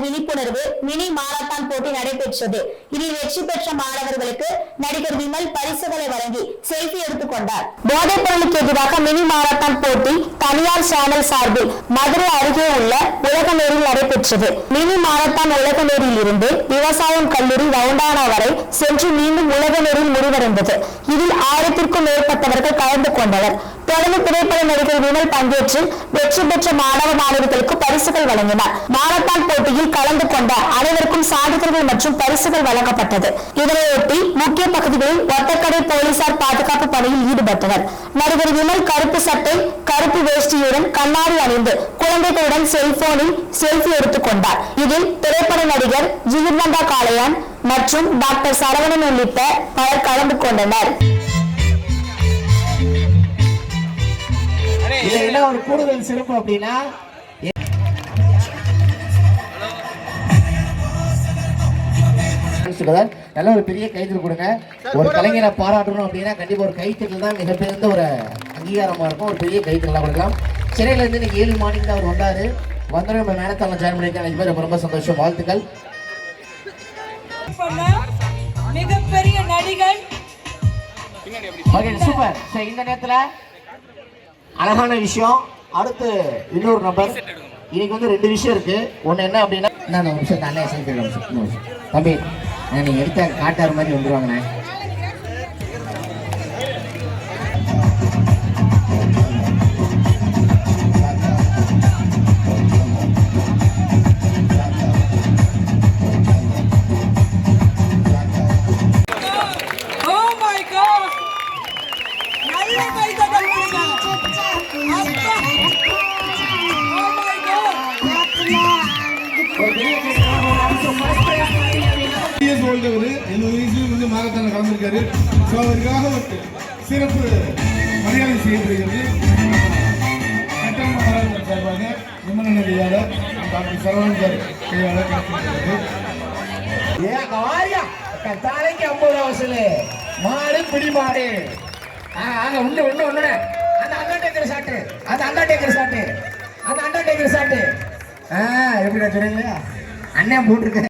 விழிப்புணர்வு mini marathon போட்டி நடைபெற்றது. இதில் வெற்றி பெற்ற மாணவர்களுக்கு நடிகர் விமல் பரிசுகளை வழங்கி செல்ஃபி எடுத்துக் கொண்டார். போதைப் பொருளுக்கு எதிராக மினி மாரத்தான் போட்டி தனியார் சேனல் சார்பில் மதுரை அருகே உள்ள உலகநேரில் நடைபெற்றது. மினி மாரத்தான் உலகநேரில் இருந்து விவசாயம் கல்லூரி ரவுண்டானா வரை சென்று மீண்டும் உலகநேரில் முடிவடைந்தது. இதில் 1000க்கும் மேற்பட்டவர்கள் கலந்து கொண்டனர். தொடர்ந்து திரைப்பட நடிகர் விமல் பங்கேற்று வெற்றி பெற்ற மாணவ மாணவிகளுக்கு பரிசுகள் வழங்கினார். மாரத்தான் போட்டியில் கலந்து கொண்ட அனைவருக்கும் சான்றிதழ்கள் மற்றும் பரிசுகள் வழங்கப்பட்டது. இதனையொட்டி முக்கிய பகுதிகளில் ஒத்தக்கடை போலீசார் பாதுகாப்பு பணியில் ஈடுபட்டனர். நடிகர் விமல் கருப்பு சட்டை கருப்பு வேஷ்டியுடன் கண்ணாடி அணிந்து குழந்தைகளுடன் செல்போனில் செல்ஃபி எடுத்துக் கொண்டார். இதில் திரைப்பட நடிகர் ஜிகிர்வந்தா காளையான் மற்றும் டாக்டர் சரவணன் உள்ளிட்ட பலர் கலந்து கொண்டனர். என்ன ஒரு கூடுதல் சிறப்பு அப்படின்னா நல்ல ஒரு பெரிய கைத்தல் கொடுங்க. ஒரு கலைஞரை பாராட்டணும் அப்படின்னா கண்டிப்பா ஒரு கைத்தல் தான் மிகப்பெரிய ஒரு அங்கீகாரமா இருக்கும். ஒரு பெரிய கைத்தல் கொடுக்கலாம். சென்னையில இருந்து இன்னைக்கு 7 மார்னிங் தான் அவர் வந்தாரு. வந்தோட நம்ம மேரத்தான்ல ஜாயின் பண்ணிருக்கேன். ரொம்ப சந்தோஷம், வாழ்த்துக்கள். மிகப்பெரிய நடிகர். சூப்பர். இந்த நேரத்துல அழகான விஷயம். அடுத்து இன்னொரு நம்பர். இன்னைக்கு வந்து 2 விஷயம் இருக்கு. ஒண்ணு என்ன அப்படின்னா நான் ஒரு நிமிஷம் தண்ணே சேர்த்து தம்பி நீங்க எடுத்த காட்டார் மாதிரி வந்துருவாங்கண்ணே. மாரத்தான கலந்திருக்காரு. அவருக்காக ஒரு சிறப்பு மரியாதை செய்யப்படுகிறது. சார்பாக விமன கையாளர் டாக்டர் சரவணன் சார் கையாளர் தலைக்கு 50 வசூல் மாடு பிடி மாடு. ஒண்ணு அந்த அண்டாடேக்கர் சாட்டு எப்படி சொன்னீங்க அண்ணன் போட்டிருக்க